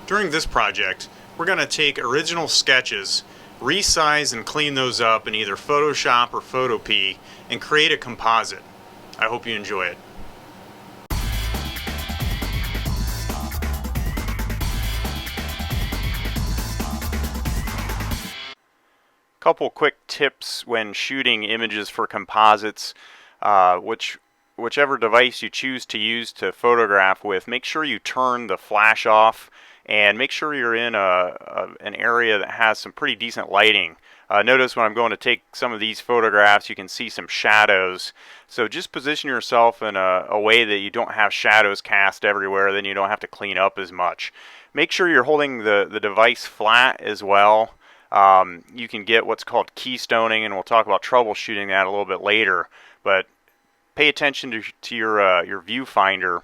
During this project, we're going to take original sketches, resize and clean those up in either Photoshop or Photopea, and create a composite. I hope you enjoy it. Couple quick tips when shooting images for composites. Whichever device you choose to use to photograph with, make sure you turn the flash off and make sure you're in an area that has some pretty decent lighting. Notice when I'm going to take some of these photographs, you can see some shadows. So just position yourself in a way that you don't have shadows cast everywhere, then you don't have to clean up as much. Make sure you're holding the device flat as well. You can get what's called keystoning, and we'll talk about troubleshooting that a little bit later. But pay attention to your viewfinder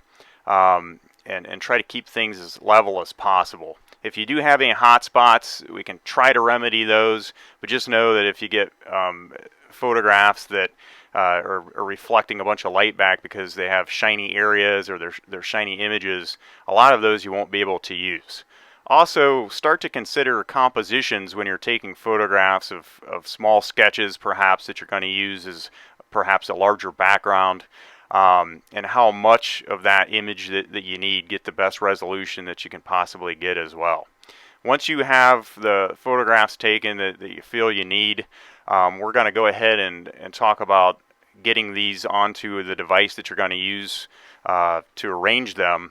and try to keep things as level as possible. If you do have any hot spots, we can try to remedy those, but just know that if you get photographs that are reflecting a bunch of light back because they have shiny areas or they're shiny images, a lot of those you won't be able to use. Also, start to consider compositions when you're taking photographs of small sketches perhaps that you're going to use as perhaps a larger background, and how much of that image that you need, get the best resolution that you can possibly get as well. Once you have the photographs taken that you feel you need, we're going to go ahead and talk about getting these onto the device that you're going to use to arrange them.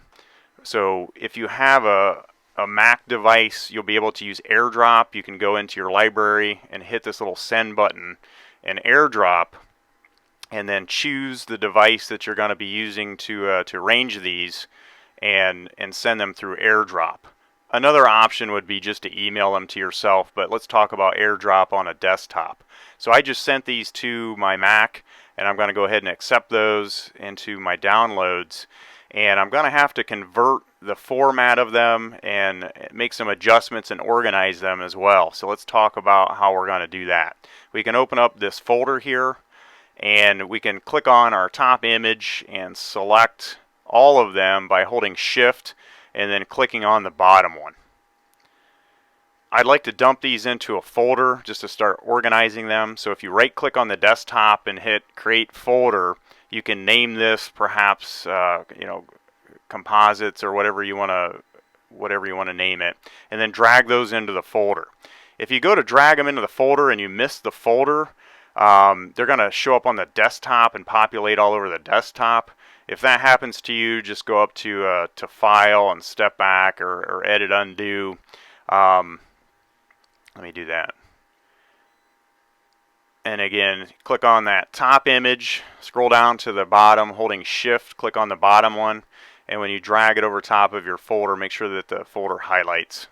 So if you have a Mac device, you'll be able to use Airdrop. You can go into your library and hit this little send button and Airdrop, and then choose the device that you're going to be using to arrange these and send them through Airdrop. Another option would be just to email them to yourself, but let's talk about Airdrop on a desktop. So I just sent these to my Mac, and I'm going to go ahead and accept those into my downloads, and I'm going to have to convert the format of them and make some adjustments and organize them as well. So let's talk about how we're going to do that. We can open up this folder here, and we can click on our top image and select all of them by holding Shift and then clicking on the bottom one. I'd like to dump these into a folder just to start organizing them. So if you right click on the desktop and hit create folder, you can name this perhaps composites or whatever you want to name it, and then drag those into the folder. If you go to drag them into the folder and you miss the folder, they're going to show up on the desktop and populate all over the desktop. If that happens to you, just go up to File and Step Back or Edit Undo. Let me do that. And again, click on that top image, scroll down to the bottom, holding Shift, click on the bottom one, and when you drag it over top of your folder, make sure that the folder highlights.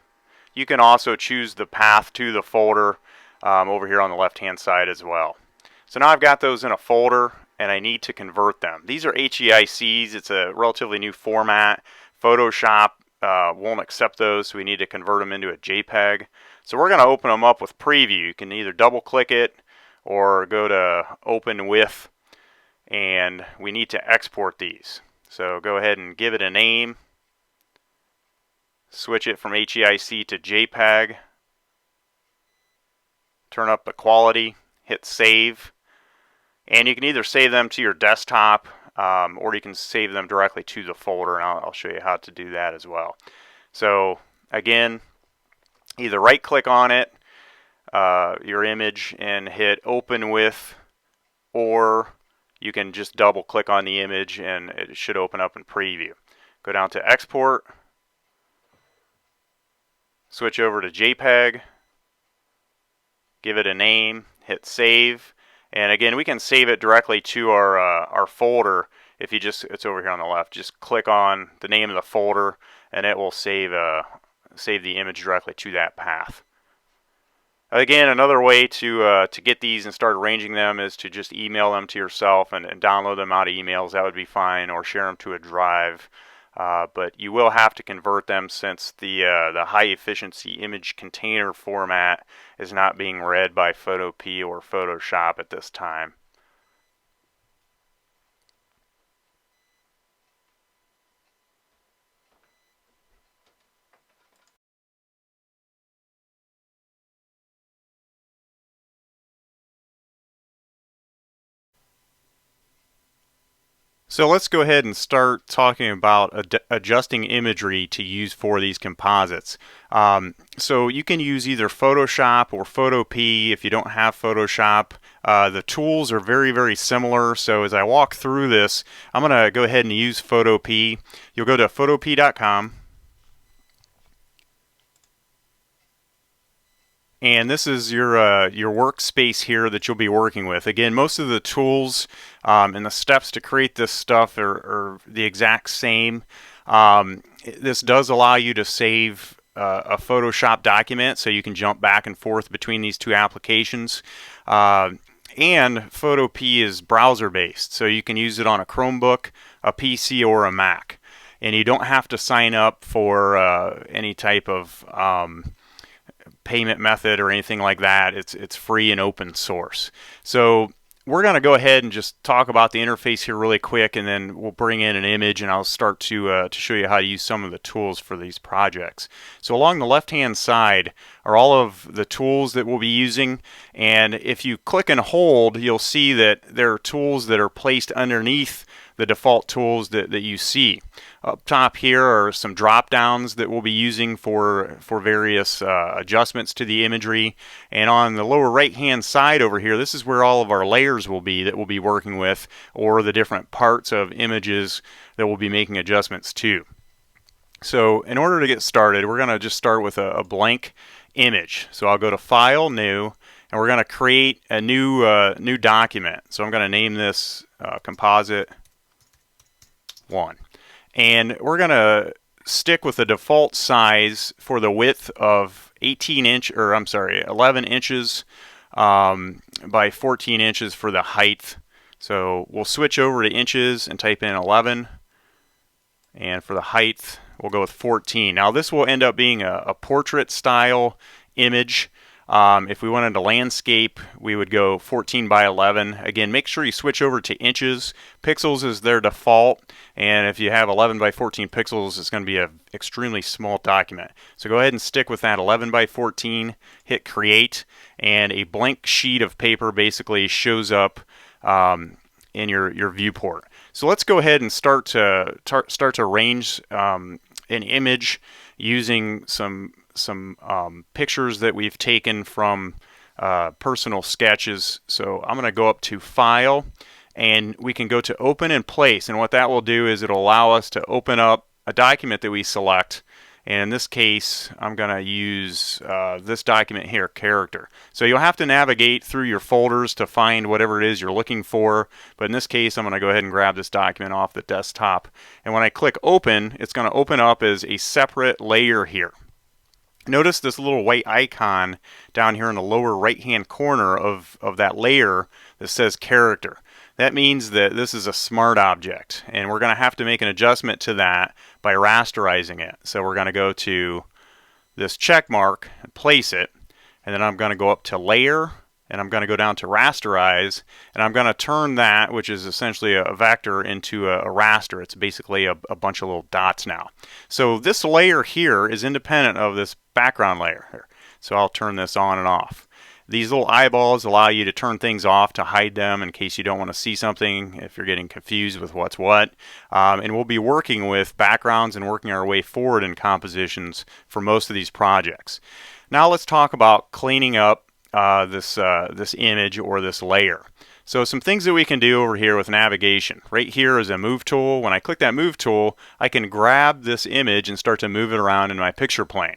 You can also choose the path to the folder over here on the left hand side as well. So now I've got those in a folder and I need to convert them. These are HEICs. It's a relatively new format. Photoshop won't accept those, so we need to convert them into a JPEG. So we're going to open them up with Preview. You can either double click it or go to Open With, and we need to export these. So go ahead and give it a name. Switch it from HEIC to JPEG. Turn up the quality, hit save, and you can either save them to your desktop or you can save them directly to the folder, and I'll show you how to do that as well. So again, either right click on it, your image, and hit open with, or you can just double click on the image and it should open up in preview. Go down to export, switch over to JPEG, give it a name, hit save, and again we can save it directly to our folder. If you it's over here on the left, just click on the name of the folder and it will save the image directly to that path. Again, another way to get these and start arranging them is to just email them to yourself and download them out of emails. That would be fine, or share them to a drive. But you will have to convert them since the high efficiency image container format is not being read by Photopea or Photoshop at this time. So let's go ahead and start talking about adjusting imagery to use for these composites. So you can use either Photoshop or Photopea if you don't have Photoshop. The tools are very, very similar. So as I walk through this, I'm going to go ahead and use Photopea. You'll go to photopea.com. And this is your workspace here that you'll be working with. Again, most of the tools and the steps to create this stuff are the exact same. This does allow you to save a Photoshop document, so you can jump back and forth between these two applications. And Photopea is browser-based, so you can use it on a Chromebook, a PC, or a Mac. And you don't have to sign up for any type of payment method or anything like that. It's free and open source. So we're going to go ahead and just talk about the interface here really quick, and then we'll bring in an image and I'll start to show you how to use some of the tools for these projects. So along the left hand side are all of the tools that we'll be using, and if you click and hold, you'll see that there are tools that are placed underneath the default tools that you see. Up top here are some drop downs that we'll be using for various adjustments to the imagery, and on the lower right hand side over here, this is where all of our layers will be that we'll be working with, or the different parts of images that we'll be making adjustments to. So in order to get started, we're going to just start with a blank image. So I'll go to File, New, and we're going to create a new document. So I'm going to name this Composite 1. And we're going to stick with the default size for the width of 11 inches by 14 inches for the height. So we'll switch over to inches and type in 11. And for the height, we'll go with 14. Now this will end up being a portrait style image. If we wanted a landscape, we would go 14 by 11. Again, make sure you switch over to inches. Pixels is their default, and if you have 11 by 14 pixels, it's going to be an extremely small document. So go ahead and stick with that 11 by 14, hit create, and a blank sheet of paper basically shows up in your viewport. So let's go ahead and start to arrange an image using some pictures that we've taken from personal sketches. So I'm going to go up to File, and we can go to Open and Place, and what that will do is it'll allow us to open up a document that we select. And in this case, I'm going to use this document here, Character. So you'll have to navigate through your folders to find whatever it is you're looking for, but in this case, I'm going to go ahead and grab this document off the desktop. And when I click Open, it's going to open up as a separate layer here. Notice this little white icon down here in the lower right hand corner of that layer that says Character. That means that this is a smart object, and we're going to have to make an adjustment to that by rasterizing it. So we're going to go to this check mark and place it, and then I'm going to go up to Layer, and I'm going to go down to Rasterize, and I'm going to turn that, which is essentially a vector, into a raster. It's basically a bunch of little dots now. So this layer here is independent of this background layer here. So I'll turn this on and off. These little eyeballs allow you to turn things off to hide them in case you don't want to see something, if you're getting confused with what's what. And we'll be working with backgrounds and working our way forward in compositions for most of these projects. Now let's talk about cleaning up this image or this layer. So some things that we can do over here with navigation. Right here is a move tool. When I click that move tool, I can grab this image and start to move it around in my picture plane.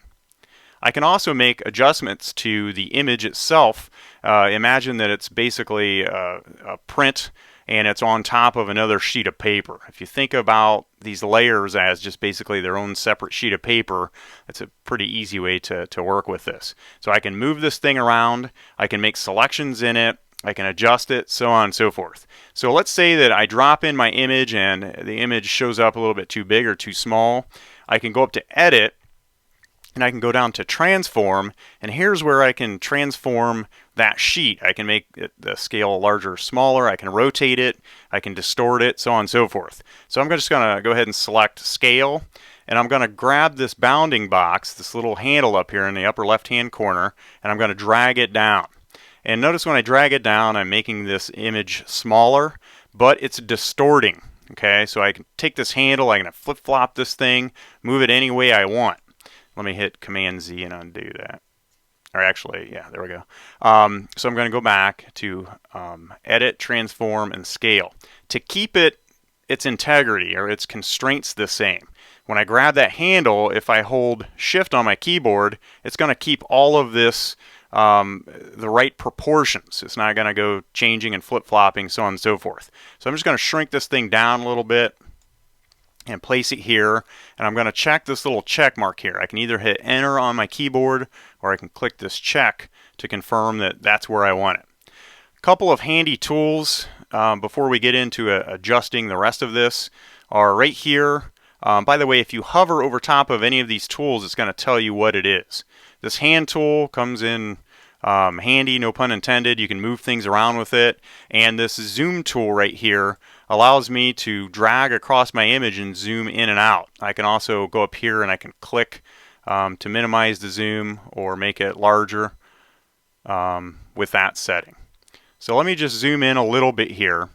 I can also make adjustments to the image itself. Imagine that it's basically a print and it's on top of another sheet of paper. If you think about these layers as just basically their own separate sheet of paper, that's a pretty easy way to work with this. So I can move this thing around, I can make selections in it, I can adjust it, so on and so forth. So let's say that I drop in my image and the image shows up a little bit too big or too small. I can go up to Edit, and I can go down to Transform, and here's where I can transform that sheet. I can make the scale larger or smaller, I can rotate it, I can distort it, so on and so forth. So I'm just going to go ahead and select Scale, and I'm going to grab this bounding box, this little handle up here in the upper left hand corner, and I'm going to drag it down. And notice when I drag it down, I'm making this image smaller, but it's distorting. Okay, so I can take this handle, I can flip-flop this thing, move it any way I want. Let me hit Command Z and undo that. Or actually, yeah, there we go. So I'm going to go back to Edit, Transform, and Scale. To keep its integrity or its constraints the same, when I grab that handle, if I hold Shift on my keyboard, it's going to keep all of this the right proportions. It's not going to go changing and flip-flopping, so on and so forth. So I'm just going to shrink this thing down a little bit and place it here, and I'm going to check this little check mark here. I can either hit Enter on my keyboard, or I can click this check to confirm that that's where I want it. A couple of handy tools before we get into adjusting the rest of this are right here. By the way, if you hover over top of any of these tools, it's going to tell you what it is. This hand tool comes in handy, no pun intended. You can move things around with it. And this zoom tool right here allows me to drag across my image and zoom in and out. I can also go up here and I can click to minimize the zoom or make it larger with that setting. So let me just zoom in a little bit here,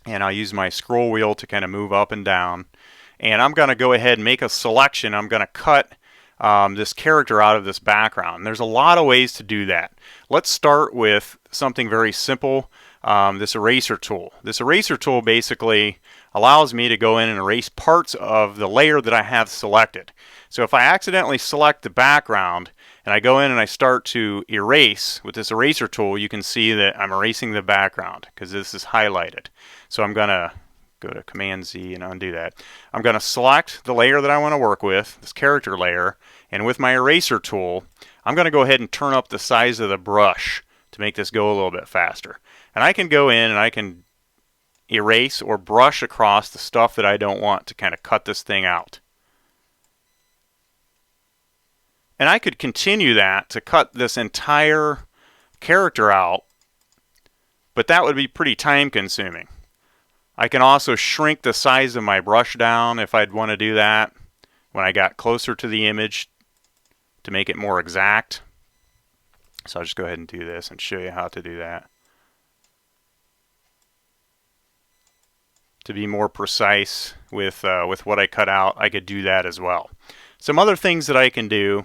and I'll use my scroll wheel to kind of move up and down. And I'm going to go ahead and make a selection. I'm going to cut this character out of this background. There's a lot of ways to do that. Let's start with something very simple, this eraser tool. This eraser tool basically allows me to go in and erase parts of the layer that I have selected. So if I accidentally select the background and I go in and I start to erase with this eraser tool, you can see that I'm erasing the background because this is highlighted. So I'm going to go to Command Z and undo that. I'm going to select the layer that I want to work with, this character layer, and with my eraser tool, I'm going to go ahead and turn up the size of the brush to make this go a little bit faster. And I can go in and I can erase or brush across the stuff that I don't want to kind of cut this thing out. And I could continue that to cut this entire character out, but that would be pretty time consuming. I can also shrink the size of my brush down if I'd want to do that when I got closer to the image to make it more exact. So I'll just go ahead and do this and show you how to do that. To be more precise with what I cut out, I could do that as well. Some other things that I can do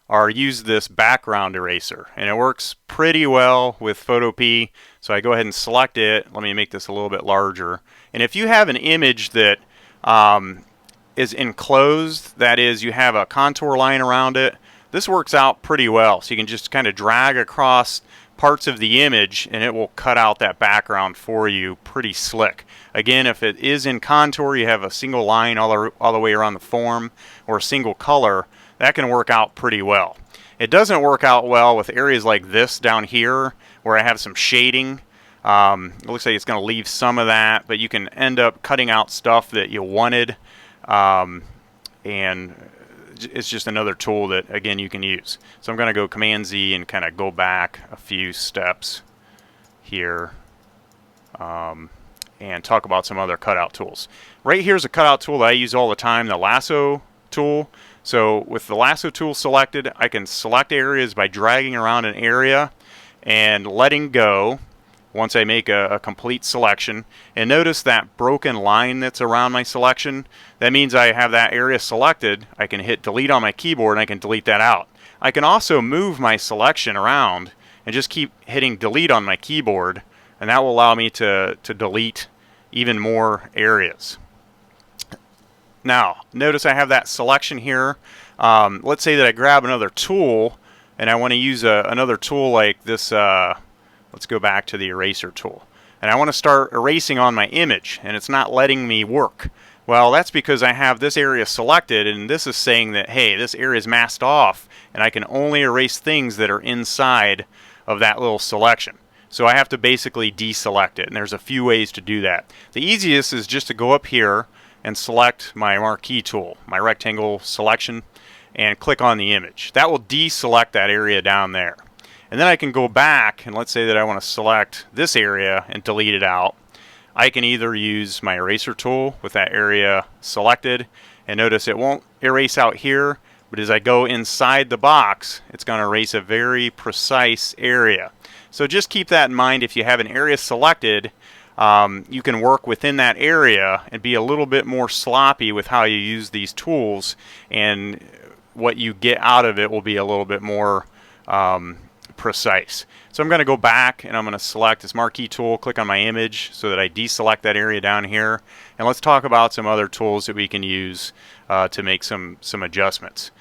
are use this background eraser, and it works pretty well with Photopea. So I go ahead and select it. Let me make this a little bit larger. And if you have an image that is enclosed, that is, you have a contour line around it, this works out pretty well. So you can just kind of drag across parts of the image and it will cut out that background for you pretty slick. Again, if it is in contour, you have a single line all the way around the form or a single color, that can work out pretty well. It doesn't work out well with areas like this down here where I have some shading. It looks like it's going to leave some of that, but you can end up cutting out stuff that you wanted, and it's just another tool that, again, you can use. So I'm going to go Command Z and kind of go back a few steps here and talk about some other cutout tools. Right here is a cutout tool that I use all the time, the Lasso Tool. So with the Lasso Tool selected, I can select areas by dragging around an area and letting go once I make a complete selection. And notice that broken line that's around my selection. That means I have that area selected. I can hit delete on my keyboard and I can delete that out. I can also move my selection around and just keep hitting delete on my keyboard, and that will allow me to delete even more areas. Now, notice I have that selection here. Let's say that I grab another tool and I want to use another tool like this. Let's go back to the eraser tool. And I want to start erasing on my image, and it's not letting me work. Well, that's because I have this area selected, and this is saying that, hey, this area is masked off, and I can only erase things that are inside of that little selection. So I have to basically deselect it, and there's a few ways to do that. The easiest is just to go up here and select my marquee tool, my rectangle selection, and click on the image. That will deselect that area down there. And then I can go back, and let's say that I want to select this area and delete it out. I can either use my eraser tool with that area selected, and notice it won't erase out here, but as I go inside the box, it's going to erase a very precise area. So just keep that in mind. If you have an area selected, you can work within that area and be a little bit more sloppy with how you use these tools, and what you get out of it will be a little bit more precise. So I'm going to go back and I'm going to select this marquee tool, click on my image so that I deselect that area down here, and let's talk about some other tools that we can use to make some adjustments.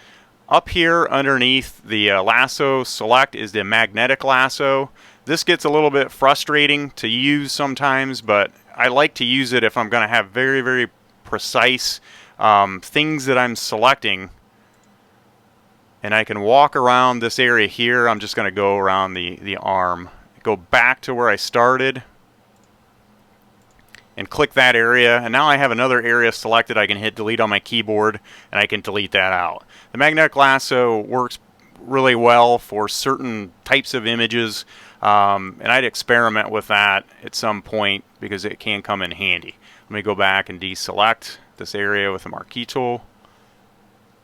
Up here underneath the lasso select is the magnetic lasso. This gets a little bit frustrating to use sometimes, but I like to use it if I'm going to have very, very precise things that I'm selecting. And I can walk around this area here. I'm just going to go around the arm, go back to where I started, and click that area. And now I have another area selected. I can hit delete on my keyboard, and I can delete that out. The magnetic lasso works really well for certain types of images, and I'd experiment with that at some point because it can come in handy. Let me go back and deselect this area with the marquee tool.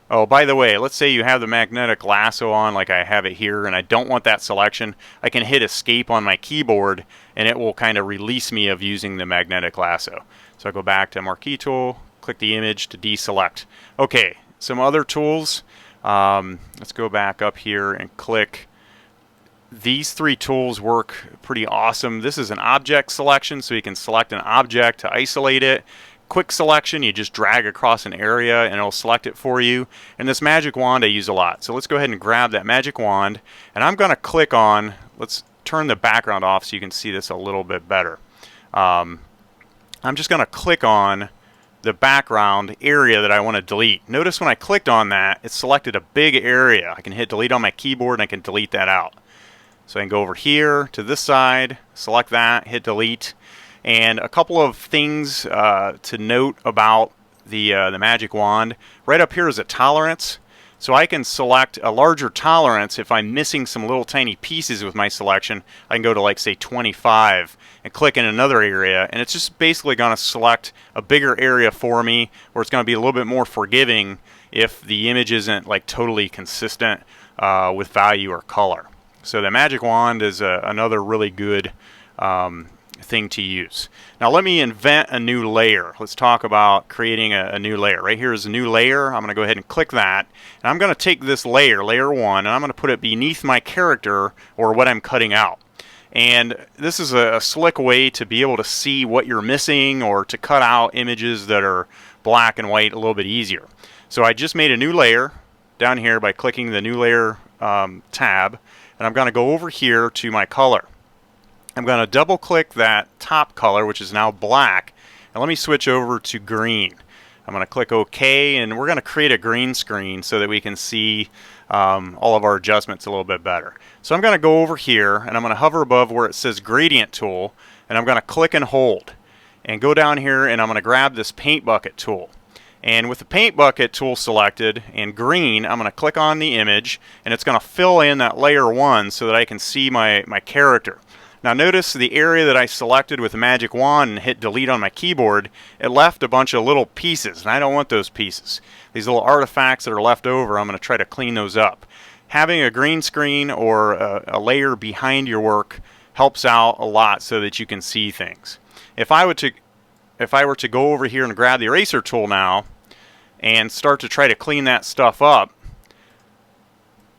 Oh, by the way, let's say you have the magnetic lasso on like I have it here, and I don't want that selection. I can hit escape on my keyboard, and it will kind of release me of using the magnetic lasso. So I go back to marquee tool, click the image to deselect. Okay, some other tools. Let's go back up here and click. These three tools work pretty awesome. This is an object selection, so you can select an object to isolate it. Quick selection, you just drag across an area and it'll select it for you. And this magic wand I use a lot. So let's go ahead and grab that magic wand, and I'm going to click on, let's turn the background off so you can see this a little bit better. I'm just going to click on the background area that I want to delete. Notice when I clicked on that, it selected a big area. I can hit delete on my keyboard and I can delete that out. So I can go over here to this side, select that, hit delete. And a couple of things to note about the magic wand. Right up here is a tolerance. So I can select a larger tolerance if I'm missing some little tiny pieces with my selection. I can go to, like, say 25 and click in another area, and it's just basically going to select a bigger area for me, where it's going to be a little bit more forgiving if the image isn't like totally consistent with value or color. So the magic wand is another really good thing to use. Now let me invent a new layer. Let's talk about creating a new layer. Right here is a new layer. I'm going to go ahead and click that, and I'm going to take this layer, layer 1, and I'm going to put it beneath my character or what I'm cutting out. And this is a slick way to be able to see what you're missing, or to cut out images that are black and white a little bit easier. So I just made a new layer down here by clicking the new layer tab, and I'm going to go over here to my color. I'm going to double click that top color, which is now black, and let me switch over to green. I'm going to click OK, and we're going to create a green screen so that we can see all of our adjustments a little bit better. So I'm going to go over here, and I'm going to hover above where it says Gradient Tool, and I'm going to click and hold, and go down here, and I'm going to grab this Paint Bucket tool. And with the Paint Bucket tool selected and green, I'm going to click on the image, and it's going to fill in that layer 1 so that I can see my character. Now notice the area that I selected with the magic wand and hit delete on my keyboard, it left a bunch of little pieces, and I don't want those pieces. These little artifacts that are left over, I'm going to try to clean those up. Having a green screen or a layer behind your work helps out a lot so that you can see things. If I were to go over here and grab the eraser tool now and start to try to clean that stuff up,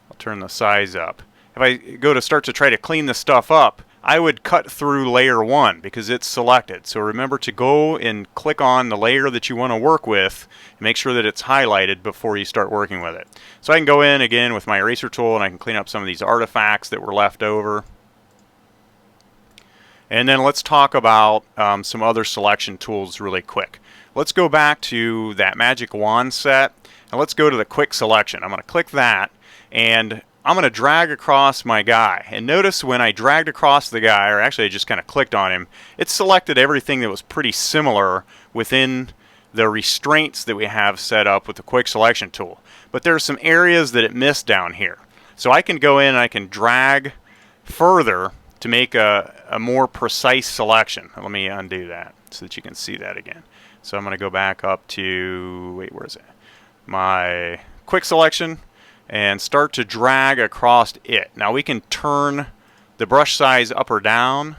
I'll turn the size up. If I go to start to try to clean this stuff up, I would cut through layer 1 because it's selected. So remember to go and click on the layer that you want to work with and make sure that it's highlighted before you start working with it. So I can go in again with my eraser tool and I can clean up some of these artifacts that were left over. And then let's talk about some other selection tools really quick. Let's go back to that magic wand set, and let's go to the quick selection. I'm going to click that, and I'm going to drag across my guy. And notice when I dragged across the guy, or actually I just kind of clicked on him, it selected everything that was pretty similar within the restraints that we have set up with the quick selection tool. But there are some areas that it missed down here. So I can go in and I can drag further to make a more precise selection. Let me undo that so that you can see that again. So I'm going to go back up to, wait, where is it? My quick selection, and start to drag across it. Now we can turn the brush size up or down,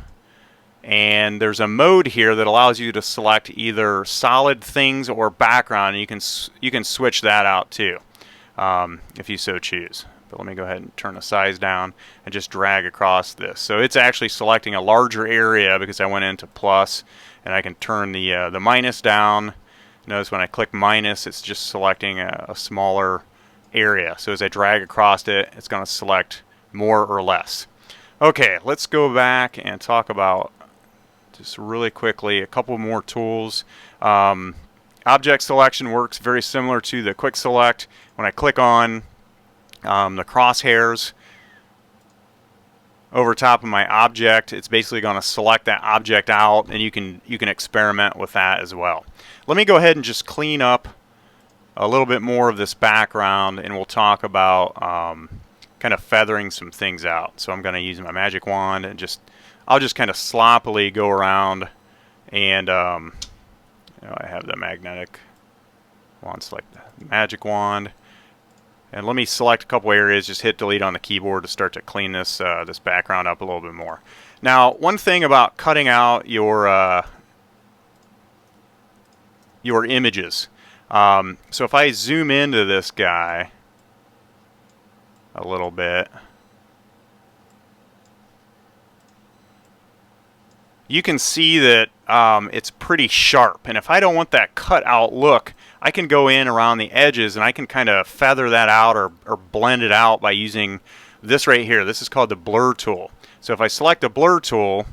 and there's a mode here that allows you to select either solid things or background, and you can switch that out too, if you so choose. But let me go ahead and turn the size down and just drag across this. So it's actually selecting a larger area because I went into plus, and I can turn the minus down. Notice when I click minus, it's just selecting a smaller area. So as I drag across it, it's going to select more or less. Okay, let's go back and talk about, just really quickly, a couple more tools. Object selection works very similar to the quick select. When I click on the crosshairs over top of my object, it's basically going to select that object out, and you can experiment with that as well. Let me go ahead and just clean up a little bit more of this background, and we'll talk about kind of feathering some things out. So I'm going to use my magic wand, and I'll just kind of sloppily go around, and I have the magnetic wand, select the magic wand. And let me select a couple areas, just hit delete on the keyboard to start to clean this this background up a little bit more. Now, one thing about cutting out your images. So if I zoom into this guy a little bit, you can see that it's pretty sharp. And if I don't want that cut out look, I can go in around the edges and I can kind of feather that out or blend it out by using this right here. This is called the blur tool. So if I select the blur tool,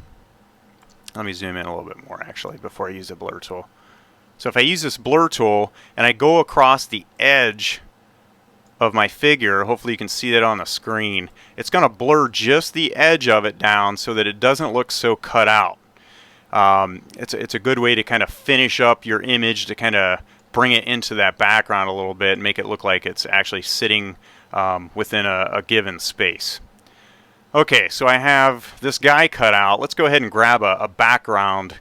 let me zoom in a little bit more actually before I use the blur tool. So if I use this blur tool and I go across the edge of my figure, hopefully you can see that on the screen, it's going to blur just the edge of it down so that it doesn't look so cut out. It's a good way to kind of finish up your image, to kind of bring it into that background a little bit and make it look like it's actually sitting within a given space. Okay, so I have this guy cut out. Let's go ahead and grab a background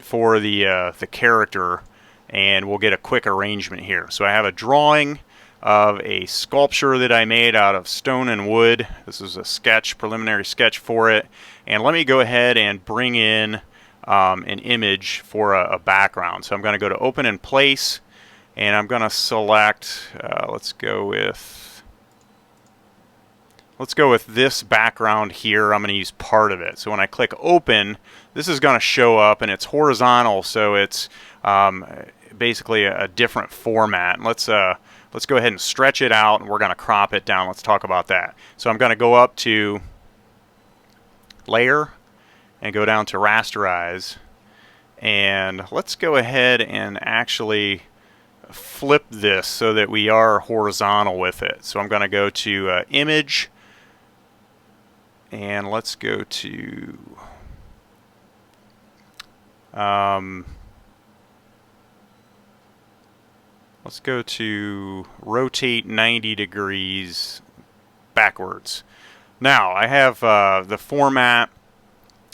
for the character, and we'll get a quick arrangement here. So I have a drawing of a sculpture that I made out of stone and wood. This is a sketch, preliminary sketch for it. And let me go ahead and bring in an image for a background. So I'm going to go to Open in Place, and I'm going to select, let's go with this background here. I'm going to use part of it. So when I click Open, this is going to show up, and it's horizontal, so it's basically a different format. Let's go ahead and stretch it out, and we're going to crop it down. Let's talk about that. So I'm going to go up to Layer and go down to Rasterize, and let's go ahead and actually flip this so that we are horizontal with it. So I'm going to go to Image, and let's go to rotate 90 degrees backwards. Now I have the format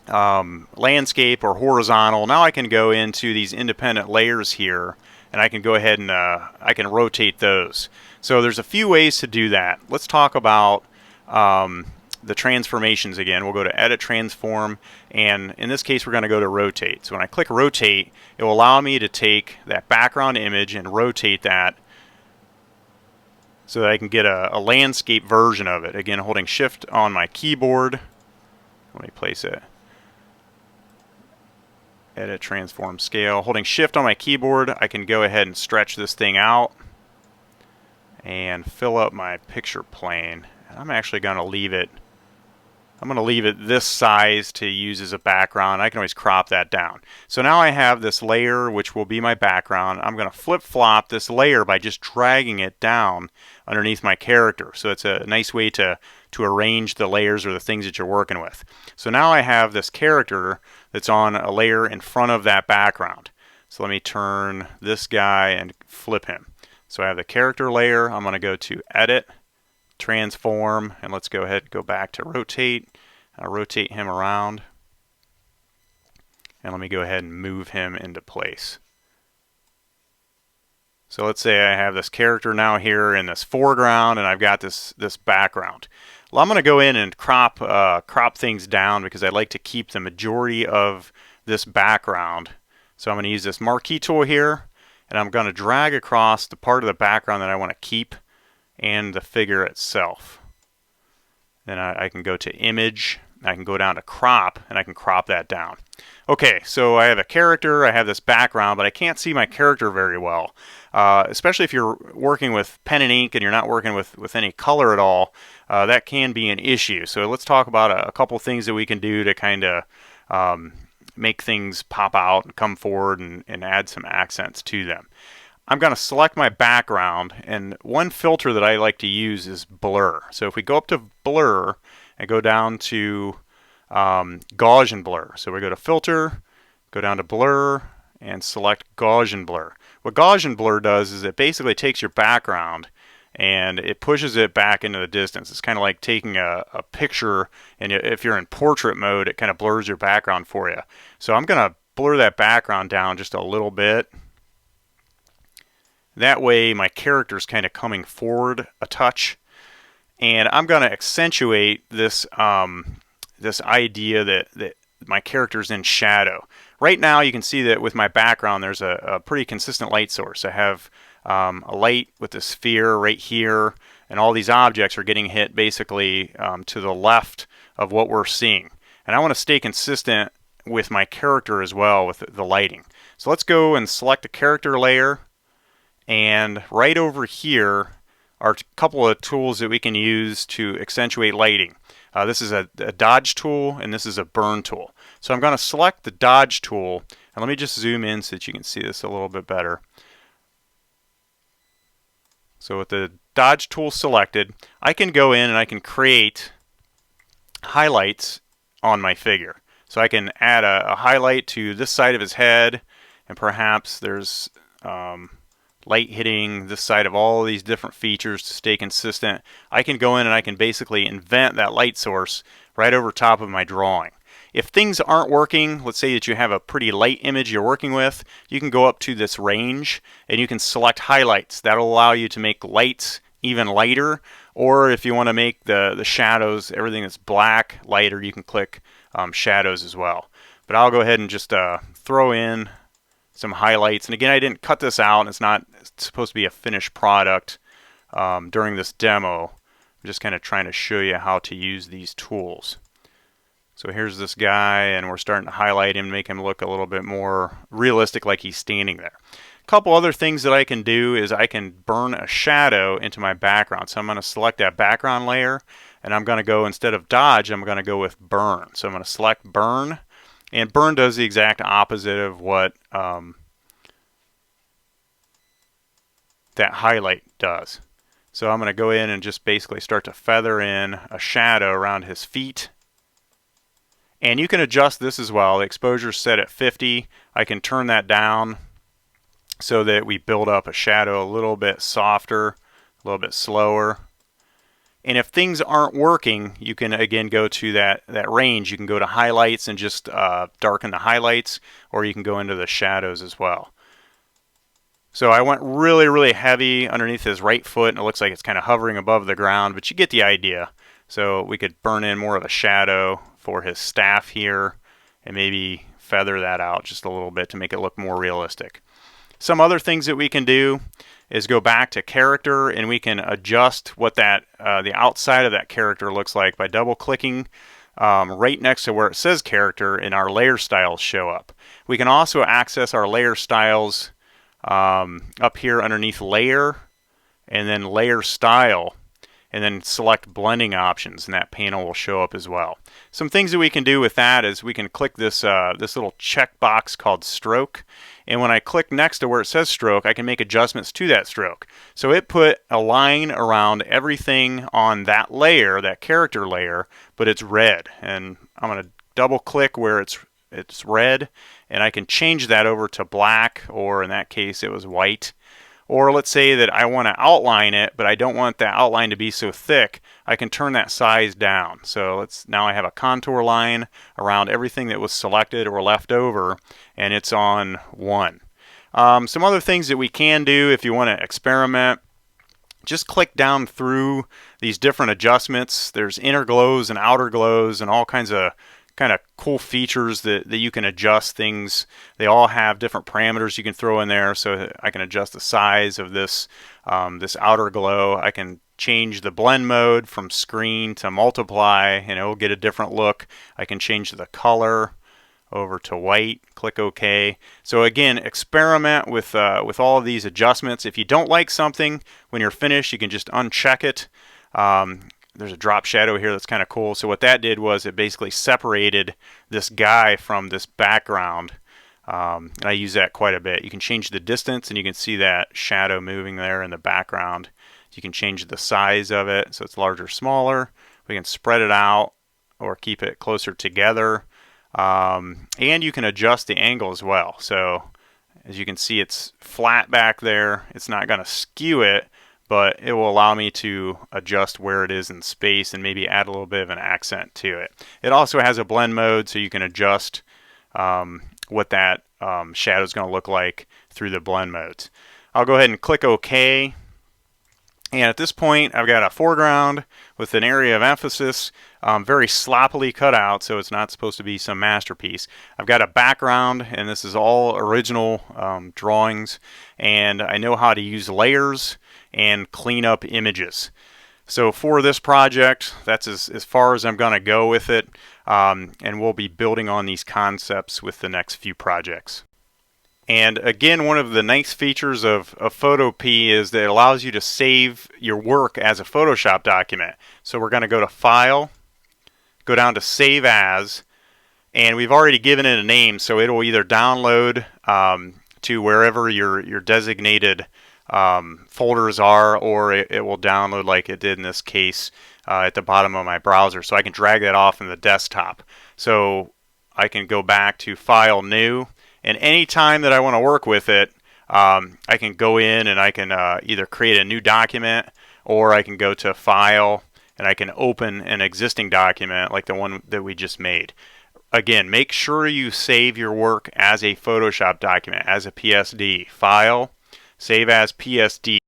landscape or horizontal. Now I can go into these independent layers here, and I can go ahead and I can rotate those. So there's a few ways to do that. Let's talk about the transformations again. We'll go to Edit Transform, and in this case we're going to go to Rotate. So when I click Rotate, it will allow me to take that background image and rotate that so that I can get a landscape version of it. Again, holding Shift on my keyboard. Let me place it. Edit, Transform, Scale. Holding Shift on my keyboard, I can go ahead and stretch this thing out and fill up my picture plane. And I'm actually going to leave it. I'm going to leave it this size to use as a background. I can always crop that down. So now I have this layer, which will be my background. I'm going to flip-flop this layer by just dragging it down underneath my character. So it's a nice way to arrange the layers or the things that you're working with. So now I have this character that's on a layer in front of that background. So let me turn this guy and flip him. So I have the character layer. I'm going to go to Edit, Transform, and let's go ahead and go back to Rotate. I'll rotate him around, and let me go ahead and move him into place. So let's say I have this character now here in this foreground, and I've got this background. Well, I'm going to go in and crop things down because I like to keep the majority of this background. So I'm going to use this marquee tool here, and I'm going to drag across the part of the background that I want to keep and the figure itself. Then I can go to image, I can go down to crop, and I can crop that down. Okay, so I have a character, I have this background, but I can't see my character very well. Especially if you're working with pen and ink and you're not working with any color at all, that can be an issue. So let's talk about a couple things that we can do to kind of make things pop out and come forward and add some accents to them. I'm going to select my background, and one filter that I like to use is blur. So if we go up to blur and go down to Gaussian blur. So we go to filter, go down to blur, and select Gaussian blur. What Gaussian blur does is it basically takes your background and it pushes it back into the distance. It's kind of like taking a picture, and if you're in portrait mode, it kind of blurs your background for you. So I'm going to blur that background down just a little bit. That way my character's kind of coming forward a touch, and I'm going to accentuate this this idea that my character's in shadow. Right now you can see that with my background there's a pretty consistent light source. I have a light with the sphere right here, and all these objects are getting hit basically to the left of what we're seeing. And I want to stay consistent with my character as well with the lighting. So let's go and select the character layer, and right over here are a couple of tools that we can use to accentuate lighting. This is a dodge tool, and this is a burn tool. So I'm going to select the dodge tool, and let me just zoom in so that you can see this a little bit better. So with the dodge tool selected, I can go in and I can create highlights on my figure. So I can add a highlight to this side of his head, and perhaps there's light hitting this side of all these different features to stay consistent. I can go in and I can basically invent that light source right over top of my drawing. If things aren't working, let's say that you have a pretty light image you're working with, you can go up to this range and you can select highlights. That'll allow you to make lights even lighter, or if you want to make the shadows, everything that's black, lighter, you can click shadows as well. But I'll go ahead and just throw in some highlights. And again, I didn't cut this out. It's not supposed to be a finished product during this demo. I'm just kind of trying to show you how to use these tools. So here's this guy, and we're starting to highlight him, make him look a little bit more realistic, like he's standing there. A couple other things that I can do is I can burn a shadow into my background. So I'm going to select that background layer, and I'm going to go, instead of dodge, I'm going to go with burn. So I'm going to select burn, and burn does the exact opposite of what that highlight does. So I'm going to go in and just basically start to feather in a shadow around his feet. And you can adjust this as well. The exposure is set at 50. I can turn that down so that we build up a shadow a little bit softer, a little bit slower. And if things aren't working, you can again go to that range. You can go to highlights and just darken the highlights, or you can go into the shadows as well. So I went really, really heavy underneath his right foot, and it looks like it's kind of hovering above the ground, but you get the idea. So we could burn in more of a shadow for his staff here, and maybe feather that out just a little bit to make it look more realistic. Some other things that we can do is go back to character, and we can adjust what that the outside of that character looks like by double clicking right next to where it says character, and our layer styles show up. We can also access our layer styles up here underneath layer, and then layer style, and then select blending options, and that panel will show up as well. Some things that we can do with that is we can click this this little checkbox called stroke, and when I click next to where it says stroke, I can make adjustments to that stroke. So it put a line around everything on that layer, that character layer, but it's red, and I'm going to double click where it's red, and I can change that over to black, or in that case it was white. Or let's say that I want to outline it, but I don't want that outline to be so thick. I can turn that size down. So now I have a contour line around everything that was selected or left over, and it's on 1. Some other things that we can do if you want to experiment just click down through these different adjustments. There's inner glows and outer glows and all kinds of kind of cool features that you can adjust things. They all have different parameters you can throw in there. So I can adjust the size of this this outer glow. I can change the blend mode from screen to multiply and it will get a different look. I can change the color over to white, click OK. So again, experiment with all of these adjustments. If you don't like something, when you're finished, you can just uncheck it. There's a drop shadow here that's kind of cool. So what that did was it basically separated this guy from this background. And I use that quite a bit. You can change the distance and you can see that shadow moving there in the background. You can change the size of it so it's larger, smaller. We can spread it out or keep it closer together. And you can adjust the angle as well. So as you can see, it's flat back there. It's not going to skew it, but it will allow me to adjust where it is in space and maybe add a little bit of an accent to it. It also has a blend mode, so you can adjust what that shadow is going to look like through the blend modes. I'll go ahead and click OK. And at this point, I've got a foreground with an area of emphasis, very sloppily cut out, so it's not supposed to be some masterpiece. I've got a background, and this is all original drawings, and I know how to use layers and clean up images. So for this project, that's as far as I'm going to go with it, and we'll be building on these concepts with the next few projects. And again, one of the nice features of Photopea is that it allows you to save your work as a Photoshop document. So we're going to go to File, go down to Save As, and we've already given it a name, so it will either download to wherever your designated folders are, or it will download like it did in this case at the bottom of my browser. So I can drag that off in the desktop. So I can go back to File, New, and any time that I want to work with it, I can go in and I can either create a new document, or I can go to File and I can open an existing document like the one that we just made. Again, make sure you save your work as a Photoshop document, as a PSD. File, Save as PSD.